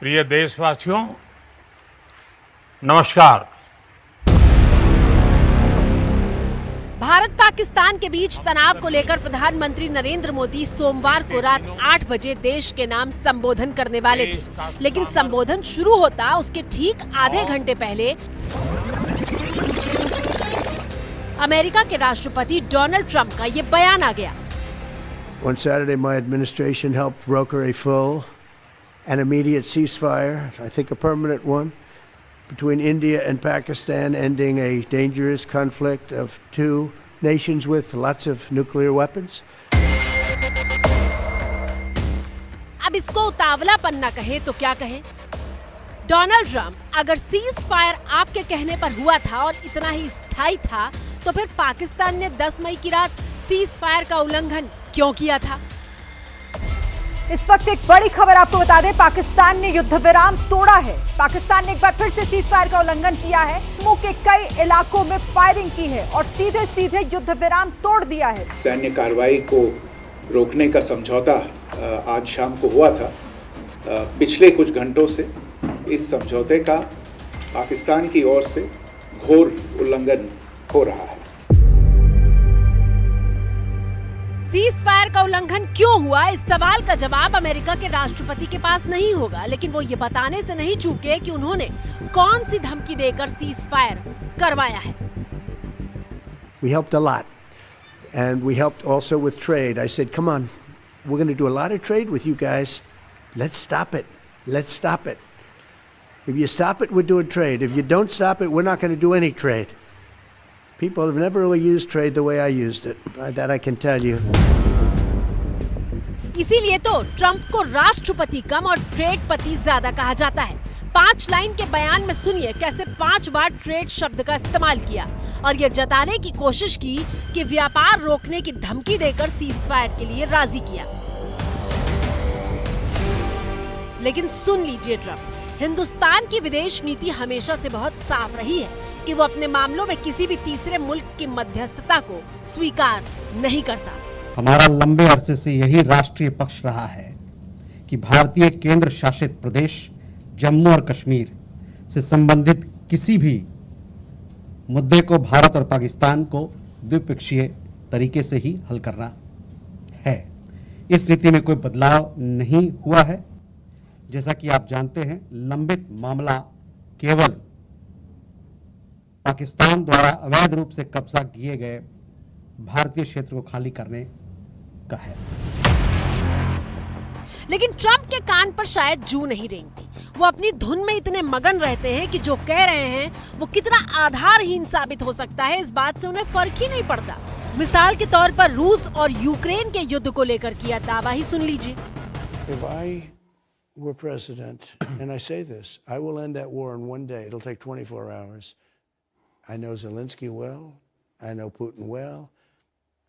प्रिय देशवासियों, नमस्कार। भारत पाकिस्तान के बीच तनाव को लेकर प्रधानमंत्री नरेंद्र मोदी सोमवार को रात 8 बजे देश के नाम संबोधन करने वाले थे, लेकिन संबोधन शुरू होता उसके ठीक आधे घंटे पहले अमेरिका के राष्ट्रपति डोनाल्ड ट्रंप का ये बयान आ गया। On Saturday, my administration helped broker a full and immediate ceasefire, I think a permanent one, between India and Pakistan, ending a dangerous conflict of two nations with lots of nuclear weapons. अब इसको उतावलापन न कहे तो क्या कहें? Donald Trump अगर cease fire आपके कहने पर हुआ था और इतना ही स्थायी था, तो फिर पाकिस्तान ने 10 मई की रात सीज फायर का उल्लंघन क्यों किया था? इस वक्त एक बड़ी खबर आपको बता दें, पाकिस्तान ने युद्ध विराम तोड़ा है। पाकिस्तान ने एक बार फिर से सीज फायर का उल्लंघन किया है, जम्मू के कई इलाकों में फायरिंग की है और सीधे सीधे युद्ध विराम तोड़ दिया है। सैन्य कार्रवाई को रोकने का समझौता आज शाम को हुआ था। पिछले कुछ घंटों से इस समझौते का पाकिस्तान की ओर से घोर उल्लंघन हो रहा है। सीज फायर का उल्लंघन क्यों हुआ, इस सवाल का जवाब अमेरिका के राष्ट्रपति के पास नहीं होगा, लेकिन वो ये बताने से नहीं चूके कि उन्होंने कौन सी धमकी देकर सीज फायर करवाया है। We helped a lot, and we helped also with trade. I said, come on, we're going to do a lot of trade with you guys. Let's stop it. Let's stop it. If you stop it, we're doing trade. If you don't stop it, we're not going to do any trade. People have never really used trade the way I used it. That I can tell you. इसीलिए तो Trump को राष्ट्रपति कम और trade पति ज्यादा कहा जाता है। 5 लाइन के बयान में सुनिए कैसे 5 बार ट्रेड शब्द का इस्तेमाल किया और ये जताने की कोशिश की कि व्यापार रोकने की धमकी देकर सीज फायर के लिए राजी किया। लेकिन सुन लीजिए ट्रंप, हिंदुस्तान की विदेश नीति हमेशा से बहुत साफ रही है कि वो अपने मामलों में किसी भी तीसरे मुल्क की मध्यस्थता को स्वीकार नहीं करता। हमारा लंबे अरसे से यही राष्ट्रीय पक्ष रहा है कि भारतीय केंद्र शासित प्रदेश जम्मू और कश्मीर से संबंधित किसी भी मुद्दे को भारत और पाकिस्तान को द्विपक्षीय तरीके से ही हल करना है। इस नीति में कोई बदलाव नहीं हुआ है। जैसा कि आप जानते हैं, लंबित मामला केवल पाकिस्तान द्वारा अवैध रूप से कब्जा किए गए भारतीय क्षेत्र को खाली करने का है। लेकिन ट्रंप के कान पर शायद जू नहीं रेंगती। वो अपनी धुन में इतने मगन रहते हैं कि जो कह रहे हैं वो कितना आधारहीन साबित हो सकता है, इस बात से उन्हें फर्क ही नहीं पड़ता। मिसाल के तौर पर रूस और यूक्रेन के युद्ध को लेकर किया दावा ही सुन लीजिए। If I were president, and I say this, I will end that war in one day. It'll take 24 hours. I know Zelensky well. I know Putin well.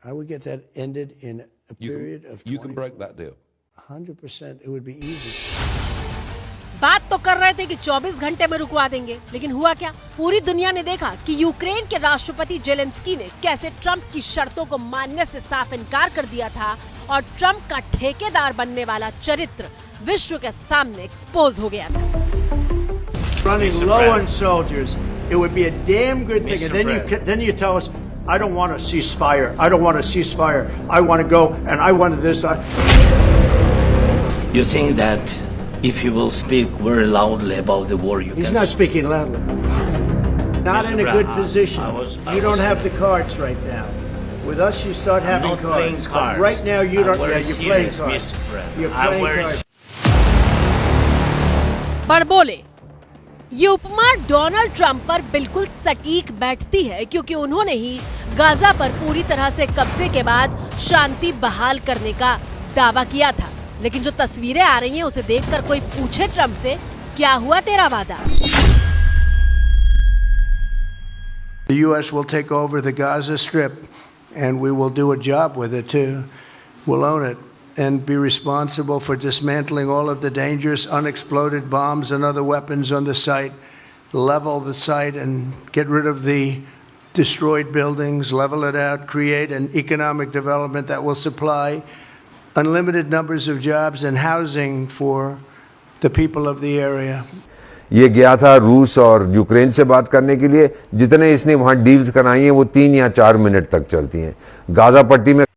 I would get that ended in a period of 24. You can break that deal. 100%. It would be easy. बात तो कर रहे थे कि 24 घंटे में रुकवा देंगे, लेकिन हुआ क्या? पूरी दुनिया ने देखा कि यूक्रेन के राष्ट्रपति जेलेंस्की ने कैसे ट्रंप की शर्तों को मानने से साफ इनकार कर दिया था और ट्रंप का ठेकेदार बनने वाला चरित्र विश्व के सामने एक्सपोज हो गया था। Running low on soldiers, it would be a damn good thing. And then you tell us, I don't want a ceasefire. I don't want a ceasefire. I want to go, and I wanted this. You think that if you will speak very loudly about the war, He's not speaking loudly. Not in a good position. You don't have the cards right now. With us, you start having not playing cards. cards. Right now, you don't. Very You're playing serious, cards. Mr. President. You're I'm playing very cards. बड़बोले। ये उपमा Donald Trump पर बिल्कुल सटीक बैठती है, क्योंकि उन्होंने ही Gaza पर पूरी तरह से कब्जे के बाद शांति बहाल करने का दावा किया था। लेकिन जो तस्वीरें आ रही हैं उसे देखकर कोई पूछे ट्रंप से, क्या हुआ तेरा वादा? The U.S. will take over the Gaza Strip, and we will do a job with it too. We'll own it and be responsible for dismantling all of the dangerous unexploded bombs and other weapons on the site, level the site and get rid of the destroyed buildings, level it out, create an economic development that will supply unlimited numbers of jobs and housing for the people of the area. ये गया था रूस और Ukraine से बात करने के लिए। जितने इसने वहां डील्स कराई हैं वो 3 या 4 मिनट तक चलती हैं। गाजा पट्टी में